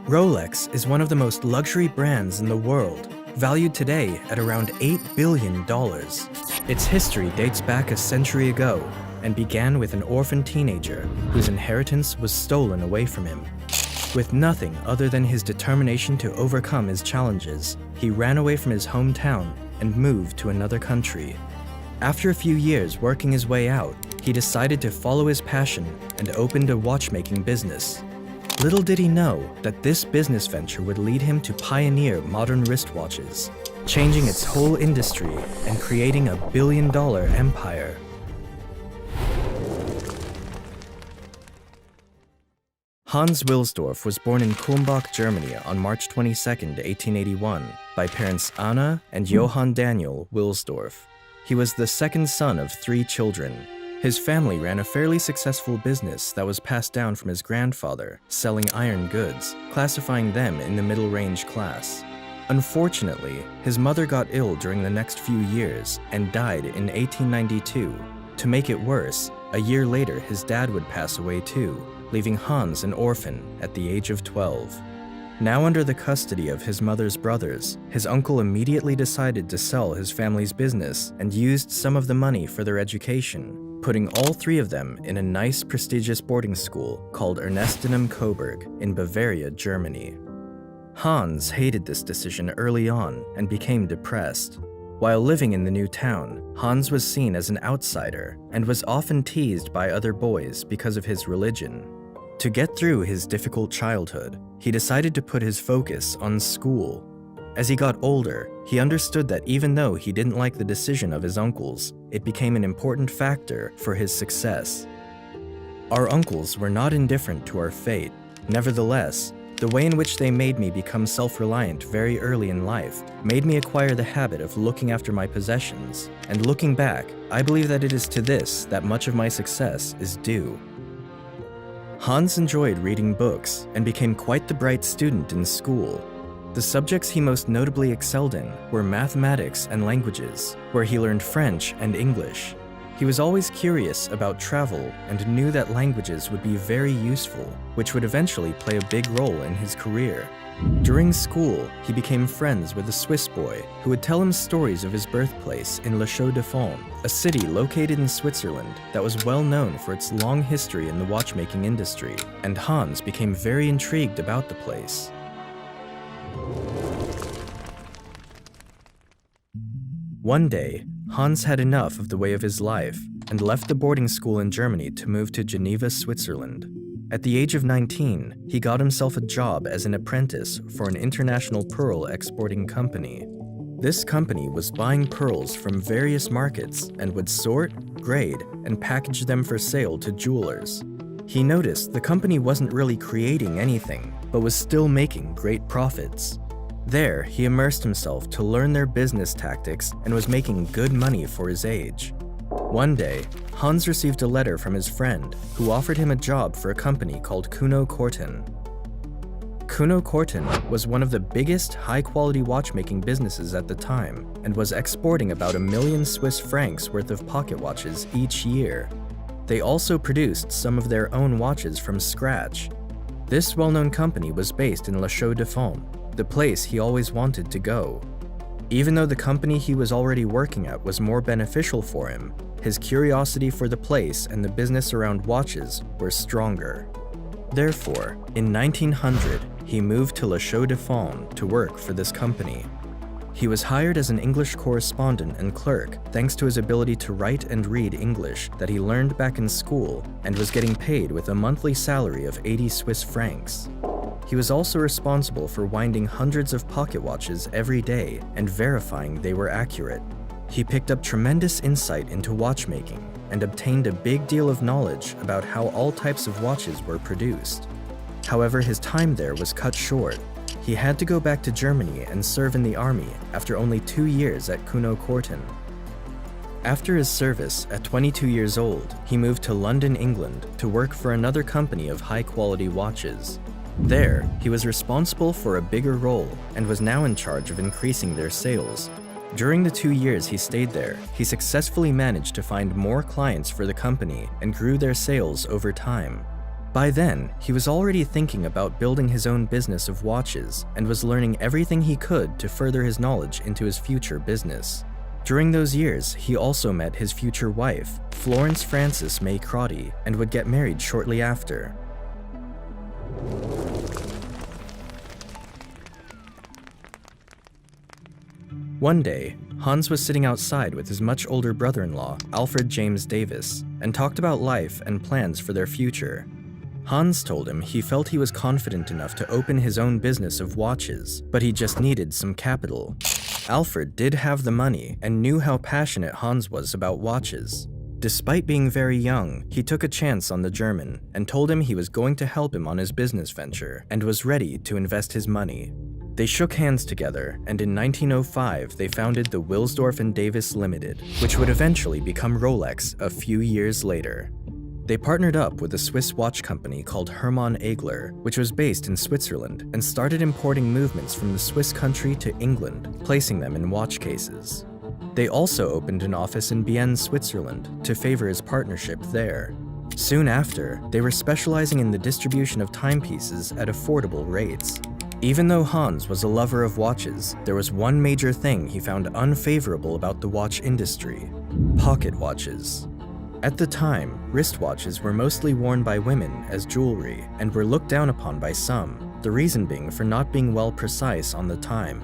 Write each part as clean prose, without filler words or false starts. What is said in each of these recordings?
Rolex is one of the most luxury brands in the world, valued today at around $8 billion. Its history dates back a century ago and began with an orphan teenager whose inheritance was stolen away from him. With nothing other than his determination to overcome his challenges, he ran away from his hometown and moved to another country. After a few years working his way out, he decided to follow his passion and opened a watchmaking business. Little did he know that this business venture would lead him to pioneer modern wristwatches, changing its whole industry and creating a billion-dollar empire. Hans Wilsdorf was born in Kulmbach, Germany on March 22, 1881, by parents Anna and Johann Daniel Wilsdorf. He was the second son of 3 children. His family ran a fairly successful business that was passed down from his grandfather, selling iron goods, classifying them in the middle-range class. Unfortunately, his mother got ill during the next few years and died in 1892. To make it worse, a year later his dad would pass away too, leaving Hans an orphan at the age of 12. Now under the custody of his mother's brothers, his uncle immediately decided to sell his family's business and used some of the money for their education, putting all 3 of them in a nice, prestigious boarding school called Ernestinum Coburg in Bavaria, Germany. Hans hated this decision early on and became depressed. While living in the new town, Hans was seen as an outsider and was often teased by other boys because of his religion. To get through his difficult childhood, he decided to put his focus on school. As he got older, he understood that even though he didn't like the decision of his uncles, it became an important factor for his success. Our uncles were not indifferent to our fate. Nevertheless, the way in which they made me become self-reliant very early in life made me acquire the habit of looking after my possessions, and looking back, I believe that it is to this that much of my success is due. Hans enjoyed reading books and became quite the bright student in school. The subjects he most notably excelled in were mathematics and languages, where he learned French and English. He was always curious about travel and knew that languages would be very useful, which would eventually play a big role in his career. During school, he became friends with a Swiss boy who would tell him stories of his birthplace in Le Chaux-de-Fonds, a city located in Switzerland that was well known for its long history in the watchmaking industry, and Hans became very intrigued about the place. One day, Hans had enough of the way of his life and left the boarding school in Germany to move to Geneva, Switzerland. At the age of 19, he got himself a job as an apprentice for an international pearl exporting company. This company was buying pearls from various markets and would sort, grade, and package them for sale to jewelers. He noticed the company wasn't really creating anything, but was still making great profits. There, he immersed himself to learn their business tactics and was making good money for his age. One day, Hans received a letter from his friend who offered him a job for a company called Kuno Corten. Kuno Corten was one of the biggest high-quality watchmaking businesses at the time and was exporting about 1 million Swiss francs worth of pocket watches each year. They also produced some of their own watches from scratch. This well-known company was based in Le Chaux-de-Fonds, the place he always wanted to go. Even though the company he was already working at was more beneficial for him, his curiosity for the place and the business around watches were stronger. Therefore, in 1900, he moved to Le Chaux-de-Fonds to work for this company. He was hired as an English correspondent and clerk thanks to his ability to write and read English that he learned back in school, and was getting paid with a monthly salary of 80 Swiss francs. He was also responsible for winding hundreds of pocket watches every day and verifying they were accurate. He picked up tremendous insight into watchmaking and obtained a big deal of knowledge about how all types of watches were produced. However, his time there was cut short. He had to go back to Germany and serve in the army after only 2 years at Kuno Corten. After his service, at 22 years old, he moved to London, England to work for another company of high-quality watches. There, he was responsible for a bigger role and was now in charge of increasing their sales. During the 2 years he stayed there, he successfully managed to find more clients for the company and grew their sales over time. By then, he was already thinking about building his own business of watches and was learning everything he could to further his knowledge into his future business. During those years, he also met his future wife, Florence Frances May Crotty, and would get married shortly after. One day, Hans was sitting outside with his much older brother-in-law, Alfred James Davis, and talked about life and plans for their future. Hans told him he felt he was confident enough to open his own business of watches, but he just needed some capital. Alfred did have the money and knew how passionate Hans was about watches. Despite being very young, he took a chance on the German and told him he was going to help him on his business venture and was ready to invest his money. They shook hands together, and in 1905 they founded the Wilsdorf and Davis Limited, which would eventually become Rolex a few years later. They partnered up with a Swiss watch company called Hermann Egler, which was based in Switzerland, and started importing movements from the Swiss country to England, placing them in watch cases. They also opened an office in Bienne, Switzerland, to favor his partnership there. Soon after, they were specializing in the distribution of timepieces at affordable rates. Even though Hans was a lover of watches, there was one major thing he found unfavorable about the watch industry: pocket watches. At the time, wristwatches were mostly worn by women as jewelry and were looked down upon by some, the reason being for not being well precise on the time.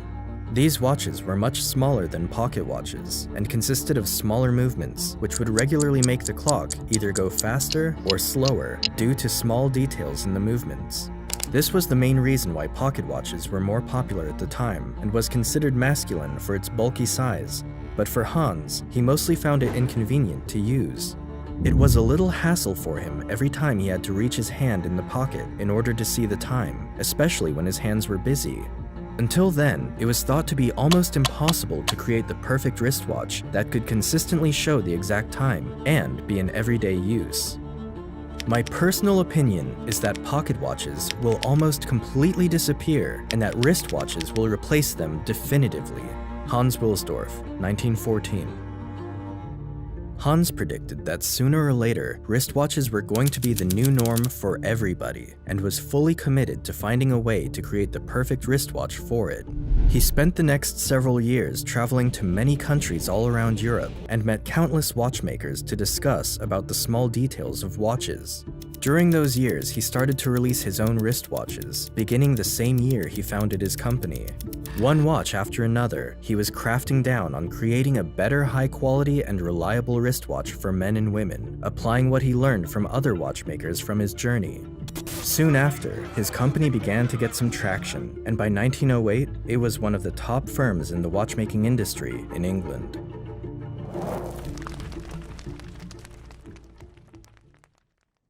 These watches were much smaller than pocket watches and consisted of smaller movements, which would regularly make the clock either go faster or slower due to small details in the movements. This was the main reason why pocket watches were more popular at the time and was considered masculine for its bulky size, but for Hans, he mostly found it inconvenient to use. It was a little hassle for him every time he had to reach his hand in the pocket in order to see the time, especially when his hands were busy. Until then, it was thought to be almost impossible to create the perfect wristwatch that could consistently show the exact time and be in everyday use. My personal opinion is that pocket watches will almost completely disappear and that wristwatches will replace them definitively. Hans Wilsdorf, 1914. Hans predicted that sooner or later, wristwatches were going to be the new norm for everybody, and was fully committed to finding a way to create the perfect wristwatch for it. He spent the next several years traveling to many countries all around Europe and met countless watchmakers to discuss about the small details of watches. During those years, he started to release his own wristwatches, beginning the same year he founded his company. One watch after another, he was crafting down on creating a better high-quality and reliable wristwatch for men and women, applying what he learned from other watchmakers from his journey. Soon after, his company began to get some traction, and by 1908, it was one of the top firms in the watchmaking industry in England.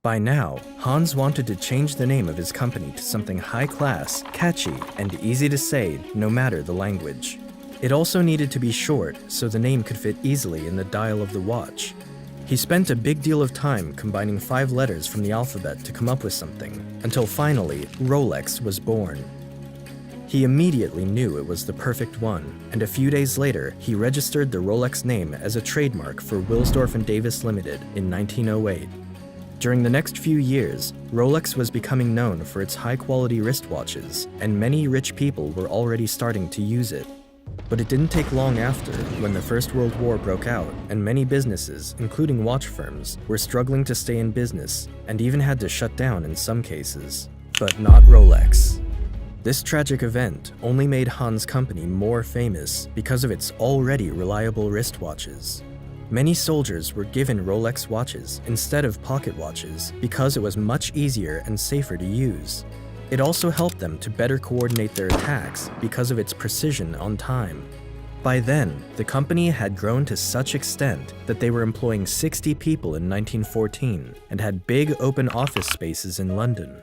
By now, Hans wanted to change the name of his company to something high-class, catchy, and easy to say no matter the language. It also needed to be short so the name could fit easily in the dial of the watch. He spent a big deal of time combining 5 letters from the alphabet to come up with something, until finally, Rolex was born. He immediately knew it was the perfect one, and a few days later, he registered the Rolex name as a trademark for Wilsdorf and Davis Limited in 1908. During the next few years, Rolex was becoming known for its high-quality wristwatches, and many rich people were already starting to use it. But it didn't take long after, when the First World War broke out, and many businesses, including watch firms, were struggling to stay in business, and even had to shut down in some cases. But not Rolex. This tragic event only made Hans' company more famous because of its already reliable wristwatches. Many soldiers were given Rolex watches instead of pocket watches because it was much easier and safer to use. It also helped them to better coordinate their attacks because of its precision on time. By then, the company had grown to such extent that they were employing 60 people in 1914 and had big open office spaces in London.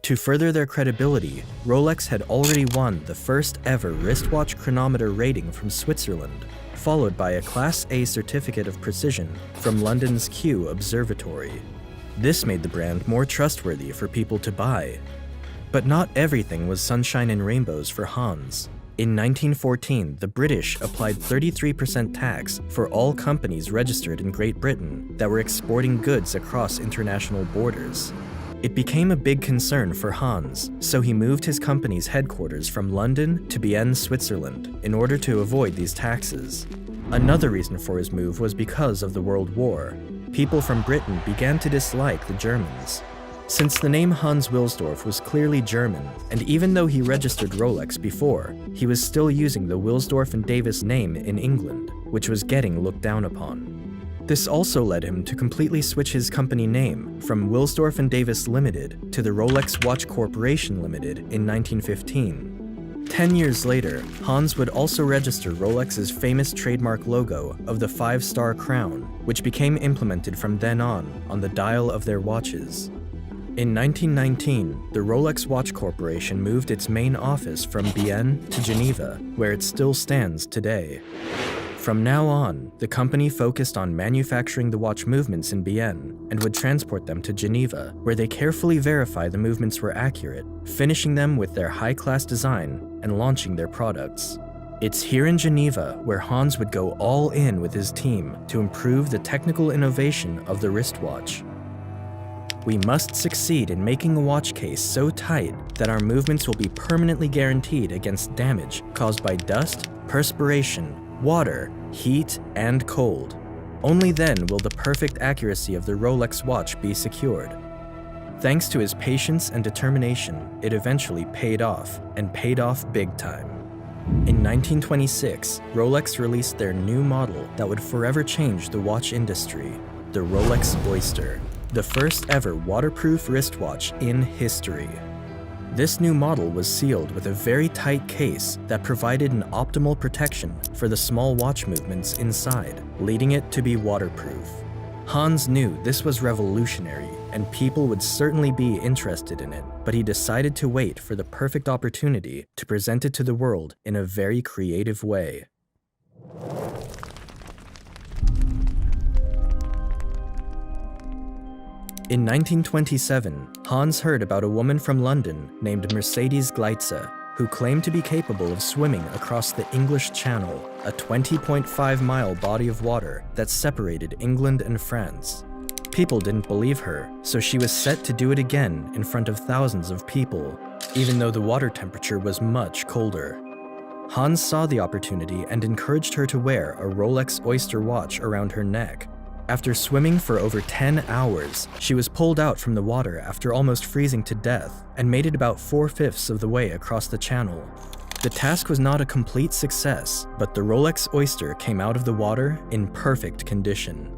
To further their credibility, Rolex had already won the first ever wristwatch chronometer rating from Switzerland, followed by a Class A certificate of precision from London's Kew Observatory. This made the brand more trustworthy for people to buy. But not everything was sunshine and rainbows for Hans. In 1914, the British applied 33% tax for all companies registered in Great Britain that were exporting goods across international borders. It became a big concern for Hans, so he moved his company's headquarters from London to Bienne, Switzerland, in order to avoid these taxes. Another reason for his move was because of the World War. People from Britain began to dislike the Germans. Since the name Hans Wilsdorf was clearly German, and even though he registered Rolex before, he was still using the Wilsdorf and Davis name in England, which was getting looked down upon. This also led him to completely switch his company name from Wilsdorf and Davis Limited to the Rolex Watch Corporation Limited in 1915. 10 years later, Hans would also register Rolex's famous trademark logo of the 5-star crown, which became implemented from then on the dial of their watches. In 1919, the Rolex Watch Corporation moved its main office from Bienne to Geneva, where it still stands today. From now on, the company focused on manufacturing the watch movements in Bienne and would transport them to Geneva, where they carefully verify the movements were accurate, finishing them with their high-class design and launching their products. It's here in Geneva where Hans would go all in with his team to improve the technical innovation of the wristwatch. We must succeed in making a watch case so tight that our movements will be permanently guaranteed against damage caused by dust, perspiration, water, heat, and cold. Only then will the perfect accuracy of the Rolex watch be secured. Thanks to his patience and determination, it eventually paid off, and paid off big time. In 1926, Rolex released their new model that would forever change the watch industry, the Rolex Oyster, the first ever waterproof wristwatch in history. This new model was sealed with a very tight case that provided an optimal protection for the small watch movements inside, leading it to be waterproof. Hans knew this was revolutionary, and people would certainly be interested in it, but he decided to wait for the perfect opportunity to present it to the world in a very creative way. In 1927, Hans heard about a woman from London named Mercedes Gleitze, who claimed to be capable of swimming across the English Channel, a 20.5-mile body of water that separated England and France. People didn't believe her, so she was set to do it again in front of thousands of people, even though the water temperature was much colder. Hans saw the opportunity and encouraged her to wear a Rolex Oyster watch around her neck. After swimming for over 10 hours, she was pulled out from the water after almost freezing to death and made it about 4/5 of the way across the channel. The task was not a complete success, but the Rolex Oyster came out of the water in perfect condition.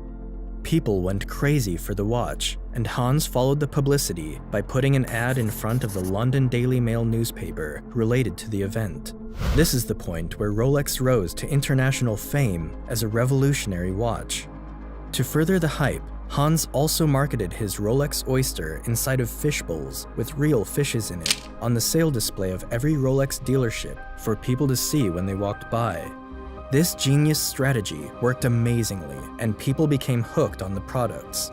People went crazy for the watch, and Hans followed the publicity by putting an ad in front of the London Daily Mail newspaper related to the event. This is the point where Rolex rose to international fame as a revolutionary watch. To further the hype, Hans also marketed his Rolex Oyster inside of fish bowls with real fishes in it on the sale display of every Rolex dealership for people to see when they walked by. This genius strategy worked amazingly, and people became hooked on the products.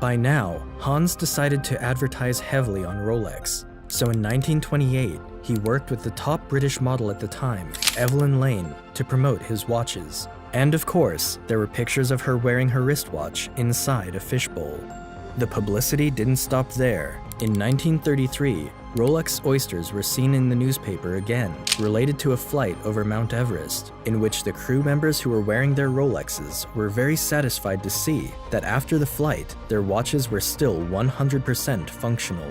By now, Hans decided to advertise heavily on Rolex, so in 1928, he worked with the top British model at the time, Evelyn Lane, to promote his watches. And of course, there were pictures of her wearing her wristwatch inside a fishbowl. The publicity didn't stop there. In 1933, Rolex Oysters were seen in the newspaper again, related to a flight over Mount Everest, in which the crew members who were wearing their Rolexes were very satisfied to see that after the flight, their watches were still 100% functional.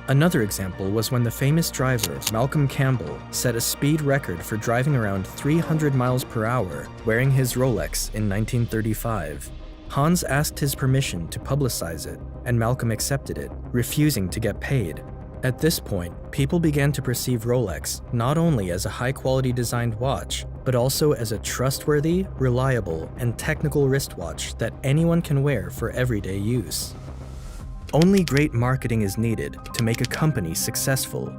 Another example was when the famous driver, Malcolm Campbell, set a speed record for driving around 300 miles per hour wearing his Rolex in 1935. Hans asked his permission to publicize it, and Malcolm accepted it, refusing to get paid. At this point, people began to perceive Rolex not only as a high-quality designed watch, but also as a trustworthy, reliable, and technical wristwatch that anyone can wear for everyday use. Only great marketing is needed to make a company successful.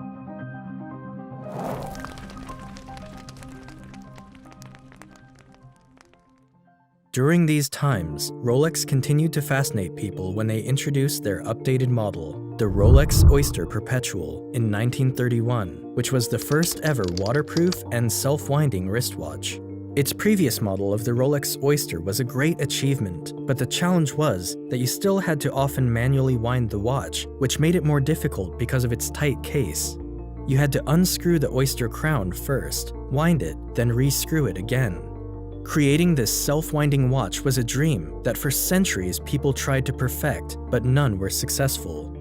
During these times, Rolex continued to fascinate people when they introduced their updated model, the Rolex Oyster Perpetual, in 1931, which was the first ever waterproof and self-winding wristwatch. Its previous model of the Rolex Oyster was a great achievement, but the challenge was that you still had to often manually wind the watch, which made it more difficult because of its tight case. You had to unscrew the Oyster crown first, wind it, then re-screw it again. Creating this self-winding watch was a dream that for centuries people tried to perfect, but none were successful.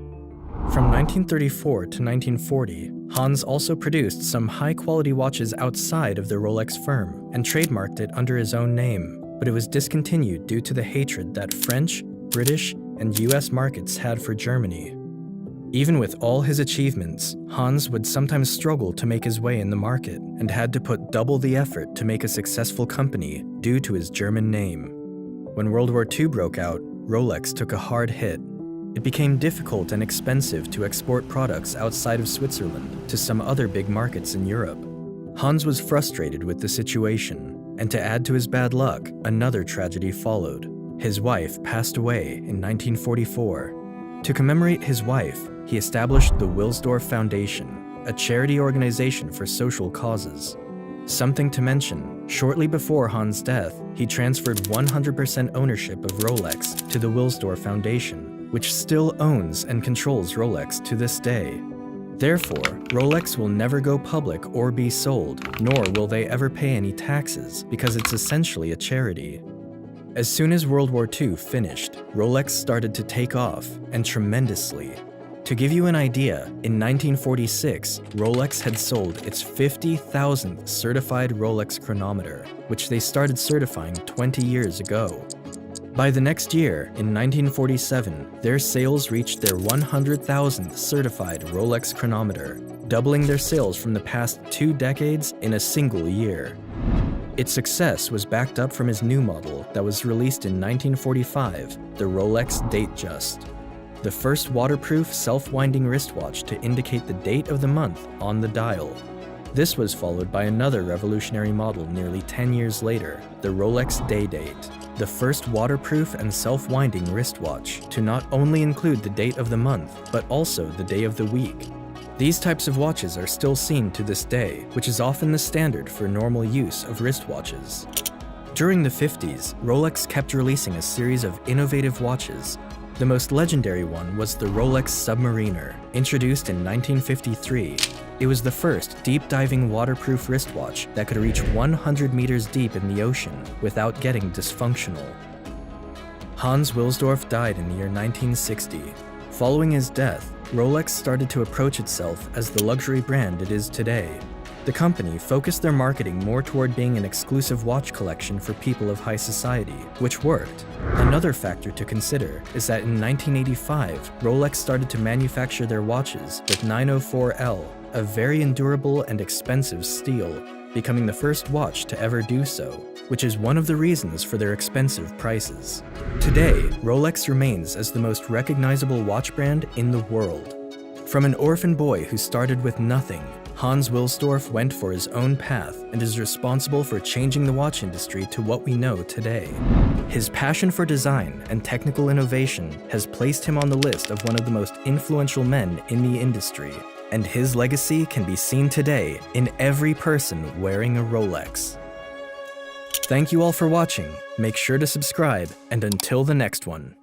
From 1934 to 1940, Hans also produced some high-quality watches outside of the Rolex firm and trademarked it under his own name, but it was discontinued due to the hatred that French, British, and US markets had for Germany. Even with all his achievements, Hans would sometimes struggle to make his way in the market and had to put double the effort to make a successful company due to his German name. When World War II broke out, Rolex took a hard hit. It became difficult and expensive to export products outside of Switzerland to some other big markets in Europe. Hans was frustrated with the situation, and to add to his bad luck, another tragedy followed. His wife passed away in 1944. To commemorate his wife, he established the Wilsdorf Foundation, a charity organization for social causes. Something to mention, shortly before Hans' death, he transferred 100% ownership of Rolex to the Wilsdorf Foundation, which still owns and controls Rolex to this day. Therefore, Rolex will never go public or be sold, nor will they ever pay any taxes because it's essentially a charity. As soon as World War II finished, Rolex started to take off, and tremendously. To give you an idea, in 1946, Rolex had sold its 50,000th certified Rolex chronometer, which they started certifying 20 years ago. By the next year, in 1947, their sales reached their 100,000th certified Rolex chronometer, doubling their sales from the past 2 decades in a single year. Its success was backed up from his new model that was released in 1945, the Rolex Datejust, the first waterproof self-winding wristwatch to indicate the date of the month on the dial. This was followed by another revolutionary model nearly 10 years later, the Rolex Day-Date, the first waterproof and self-winding wristwatch to not only include the date of the month, but also the day of the week. These types of watches are still seen to this day, which is often the standard for normal use of wristwatches. During the 50s, Rolex kept releasing a series of innovative watches. The most legendary one was the Rolex Submariner, introduced in 1953. It was the first deep-diving waterproof wristwatch that could reach 100 meters deep in the ocean without getting dysfunctional. Hans Wilsdorf died in the year 1960. Following his death, Rolex started to approach itself as the luxury brand it is today. The company focused their marketing more toward being an exclusive watch collection for people of high society, which worked. Another factor to consider is that in 1985, Rolex started to manufacture their watches with 904L, a very endurable and expensive steel, becoming the first watch to ever do so, which is one of the reasons for their expensive prices. Today, Rolex remains as the most recognizable watch brand in the world. From an orphan boy who started with nothing, Hans Wilsdorf went for his own path and is responsible for changing the watch industry to what we know today. His passion for design and technical innovation has placed him on the list of one of the most influential men in the industry, and his legacy can be seen today in every person wearing a Rolex. Thank you all for watching, make sure to subscribe, and until the next one.